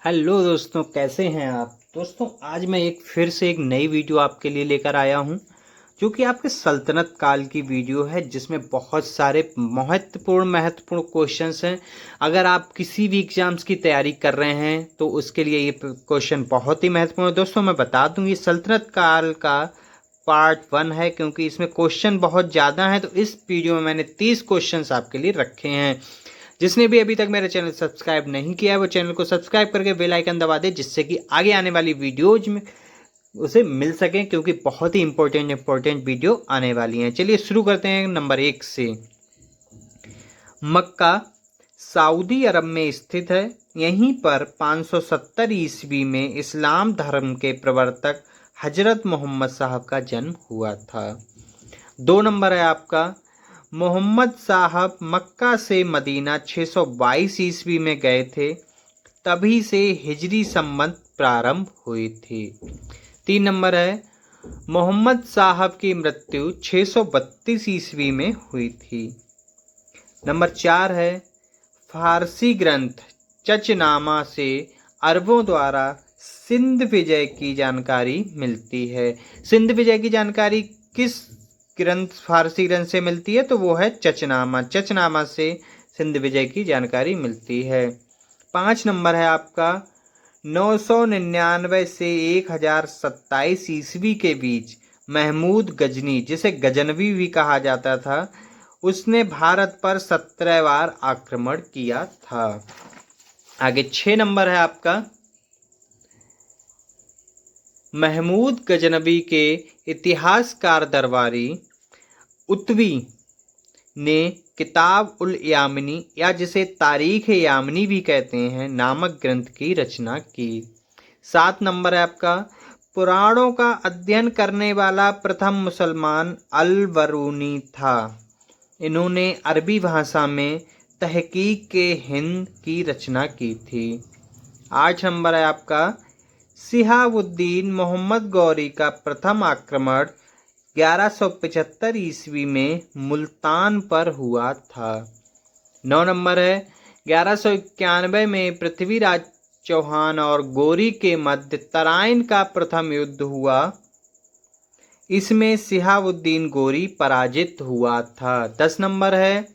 Hello दोस्तों, कैसे हैं आप। दोस्तों, आज मैं फिर से एक नई वीडियो आपके लिए लेकर आया हूं, जो कि आपके सल्तनत काल की वीडियो है, जिसमें बहुत सारे महत्वपूर्ण क्वेश्चंस हैं। अगर आप किसी भी एग्जाम्स की तैयारी कर रहे हैं तो उसके लिए ये क्वेश्चन बहुत ही महत्वपूर्ण है। दोस्तों, मैं बता दूं, ये सल्तनत काल का पार्ट 1 है, क्योंकि इसमें क्वेश्चन बहुत ज़्यादा हैं। तो इस वीडियो में मैंने 30 क्वेश्चंस आपके लिए रखे हैं। जिसने भी अभी तक मेरा चैनल सब्सक्राइब नहीं किया है वो चैनल को सब्सक्राइब करके बेल आइकन दबा दे, जिससे कि आगे आने वाली वीडियोज में उसे मिल सके, क्योंकि बहुत ही इंपॉर्टेंट वीडियो आने वाली हैं। चलिए शुरू करते हैं नंबर 1 से। मक्का सऊदी अरब में स्थित है। यहीं पर 570 ईस्वी में इस्लाम धर्म के प्रवर्तक हजरत मोहम्मद साहब का जन्म हुआ था। 2 नंबर है आपका, मोहम्मद साहब मक्का से मदीना 622 ईस्वी में गए थे। तभी से हिजरी संबंध प्रारंभ हुई थी। 3 नंबर है, मोहम्मद साहब की मृत्यु 632 ईस्वी में हुई थी। नंबर 4 है, फारसी ग्रंथ चचनामा से अरबों द्वारा सिंध विजय की जानकारी मिलती है। सिंध विजय की जानकारी किस फारसी ग्रंथ से मिलती है? तो वो है चचनामा। चचनामा से सिंध विजय की जानकारी मिलती है। 5 नंबर है आपका, 999 से 1027 ईस्वी के बीच महमूद गजनी, जिसे गजनवी भी कहा जाता था, उसने भारत पर 17 बार आक्रमण किया था। आगे 6 नंबर है आपका, महमूद गजनवी के इतिहासकार दरबारी उत्वी ने किताब उल यामिनी, या जिसे तारीख यामिनी भी कहते हैं, नामक ग्रंथ की रचना की। 7 नंबर है आपका, पुराणों का अध्ययन करने वाला प्रथम मुसलमान अल बरूनी था। इन्होंने अरबी भाषा में तहकीक के हिंद की रचना की थी। 8 नंबर है आपका, शिहाबुद्दीन मोहम्मद गौरी का प्रथम आक्रमण 1175 ईस्वी में मुल्तान पर हुआ था। 9 नंबर है, 1191 में पृथ्वीराज चौहान और गोरी के मध्य तराइन का प्रथम युद्ध हुआ। इसमें शिहाबुद्दीन गोरी पराजित हुआ था। 10 नंबर है,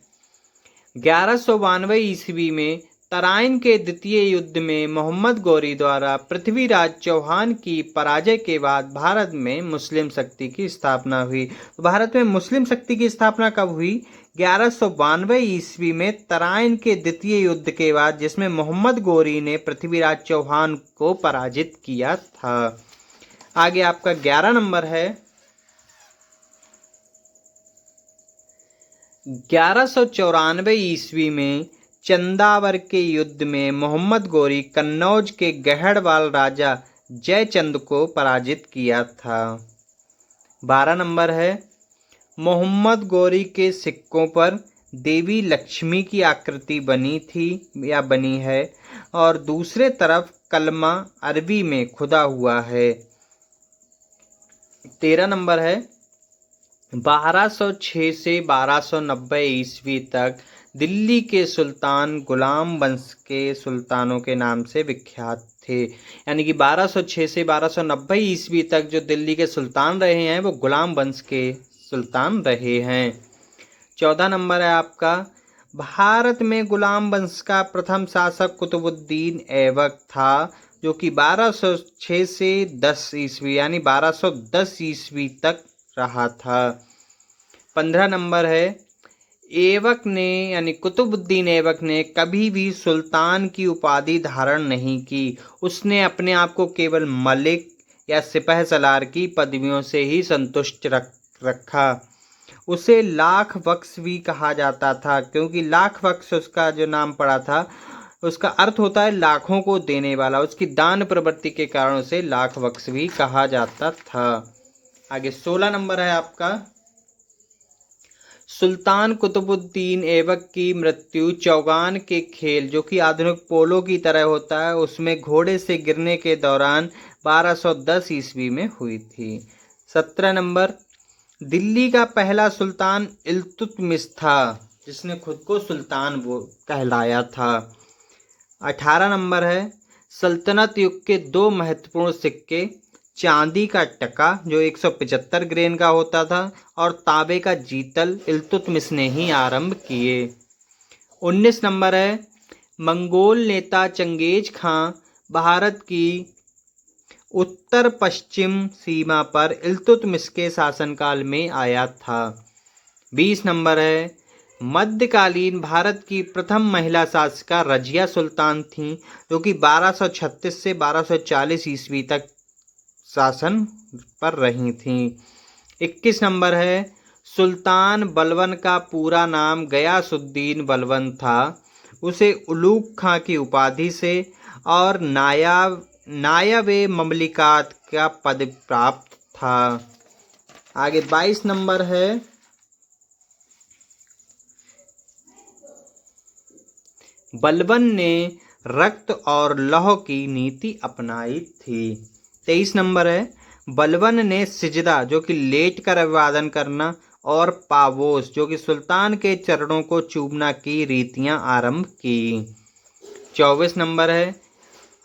1192 ईस्वी में तराइन के द्वितीय युद्ध में मोहम्मद गौरी द्वारा पृथ्वीराज चौहान की पराजय के बाद भारत में मुस्लिम शक्ति की स्थापना हुई। भारत में मुस्लिम शक्ति की स्थापना कब हुई? 1192 ईस्वी में तराइन के द्वितीय युद्ध के बाद, जिसमें मोहम्मद गौरी ने पृथ्वीराज चौहान को पराजित किया था। आगे आपका 11 नंबर है, 1194 ईस्वी में चंदावर के युद्ध में मोहम्मद गौरी कन्नौज के गहड़वाल राजा जयचंद को पराजित किया था। 12 नंबर है, मोहम्मद गौरी के सिक्कों पर देवी लक्ष्मी की आकृति बनी थी या बनी है, और दूसरे तरफ कलमा अरबी में खुदा हुआ है। 13 नंबर है, 1206 से 1290 ईस्वी तक दिल्ली के सुल्तान गुलाम वंश के सुल्तानों के नाम से विख्यात थे। यानी कि 1206 से 1290 ईस्वी तक जो दिल्ली के सुल्तान रहे हैं वो गुलाम वंश के सुल्तान रहे हैं। 14 नंबर है आपका, भारत में गुलाम वंश का प्रथम शासक कुतुबुद्दीन ऐबक था, जो कि 1206 से 10 ईस्वी यानी 1210 ईस्वी तक रहा था। 15 नंबर है, ऐबक ने यानी कुतुबुद्दीन ऐबक ने कभी भी सुल्तान की उपाधि धारण नहीं की। उसने अपने आप को केवल मलिक या सिपह सलार की पदवियों से ही संतुष्ट रखा। उसे लाख बख्श भी कहा जाता था, क्योंकि लाख बख्श उसका जो नाम पड़ा था, उसका अर्थ होता है लाखों को देने वाला। उसकी दान प्रवृत्ति के कारण उसे लाख बख्श भी कहा जाता था। आगे 16 नंबर है आपका, सुल्तान कुतुबुद्दीन ऐबक की मृत्यु चौगान के खेल, जो कि आधुनिक पोलो की तरह होता है, उसमें घोड़े से गिरने के दौरान 1210 ईस्वी में हुई थी। 17 नंबर, दिल्ली का पहला सुल्तान इल्तुतमिश था, जिसने खुद को सुल्तान वो कहलाया था। 18 नंबर है, सल्तनत युग के 2 महत्वपूर्ण सिक्के, चांदी का टका जो 175 ग्रेन का होता था और तांबे का जीतल इल्तुतमिश ने ही आरंभ किए। 19 नंबर है, मंगोल नेता चंगेज खां भारत की उत्तर पश्चिम सीमा पर इल्तुतमिश के शासनकाल में आया था। 20 नंबर है, मध्यकालीन भारत की प्रथम महिला शासिका रजिया सुल्तान थीं, जो कि 1236 से 1240 ईस्वी तक शासन पर रही थीं। 21 नंबर है, सुल्तान बलबन का पूरा नाम गयासुद्दीन बलबन था। उसे उलूग खां की उपाधि से और नायब ममलिकात का पद प्राप्त था। आगे 22 नंबर है, बलबन ने रक्त और लौह की नीति अपनाई थी। 23 नंबर है, बलबन ने सिजदा जो कि लेट कर अभिवादन करना और पावोस जो कि सुल्तान के चरणों को चूमना की रीतियां आरंभ की। 24 नंबर है,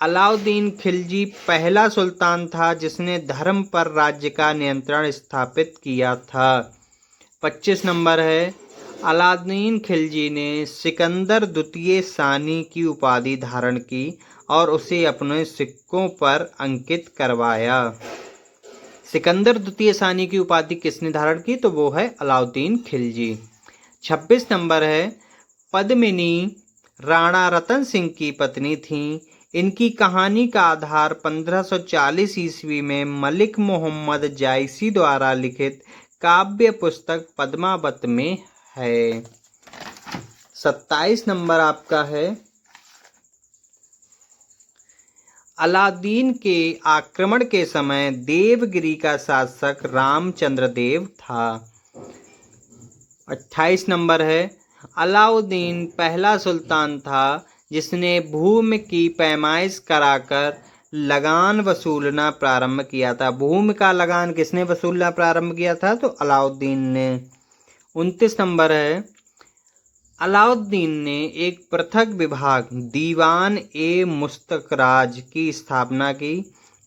अलाउद्दीन खिलजी पहला सुल्तान था जिसने धर्म पर राज्य का नियंत्रण स्थापित किया था। 25 नंबर है, अलाउद्दीन खिलजी ने सिकंदर द्वितीय सानी की उपाधि धारण की और उसे अपने सिक्कों पर अंकित करवाया। सिकंदर द्वितीय सानी की उपाधि किसने धारण की? तो वो है अलाउद्दीन खिलजी। 26 नंबर है, पद्मिनी राणा रतन सिंह की पत्नी थीं। इनकी कहानी का आधार 1540 ईस्वी में मलिक मोहम्मद जायसी द्वारा लिखित काव्य पुस्तक पद्मावत में है। 27 नंबर आपका है, अलादीन के आक्रमण के समय देवगिरी का शासक रामचंद्र देव था। 28 नंबर है, अलाउद्दीन पहला सुल्तान था जिसने भूमि की पैमाइश कराकर लगान वसूलना प्रारंभ किया था। भूमि का लगान किसने वसूलना प्रारंभ किया था? तो अलाउद्दीन ने। 29 नंबर है, अलाउद्दीन ने एक पृथक विभाग दीवान ए मुस्तकराज की स्थापना की।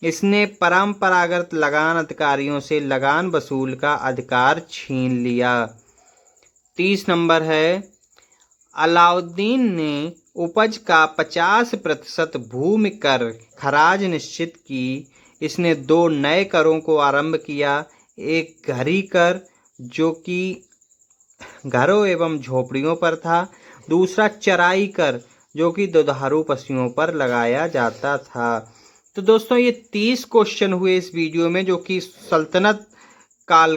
इसने परंपरागत लगान अधिकारियों से लगान वसूल का अधिकार छीन लिया। 30 नंबर है, अलाउद्दीन ने उपज का 50% भूमि कर खराज निश्चित की। इसने 2 नए करों को आरंभ किया, एक घरी कर जो कि घरों एवं झोपड़ियों पर था, दूसरा चराई कर जो कि दुधारू पशुओं पर लगाया जाता था। तो दोस्तों ये 30 क्वेश्चन हुए इस वीडियो में, जो कि सल्तनत काल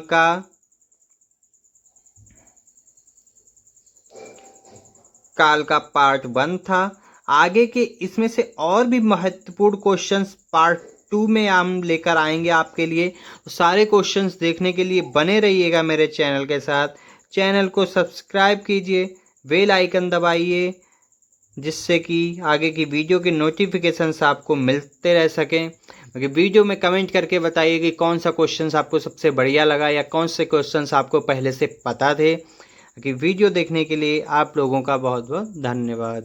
का पार्ट 1 था। आगे के इसमें से और भी महत्वपूर्ण क्वेश्चंस पार्ट 2 में हम लेकर आएंगे आपके लिए। तो सारे क्वेश्चंस देखने के लिए बने रहिएगा मेरे चैनल के साथ। चैनल को सब्सक्राइब कीजिए, बेल आइकन दबाइए, जिससे कि आगे की वीडियो के नोटिफिकेशंस आपको मिलते रह सकें। वीडियो में कमेंट करके बताइए कि कौन सा क्वेश्चंस आपको सबसे बढ़िया लगा या कौन से क्वेश्चंस आपको पहले से पता थे। कि वीडियो देखने के लिए आप लोगों का बहुत बहुत धन्यवाद।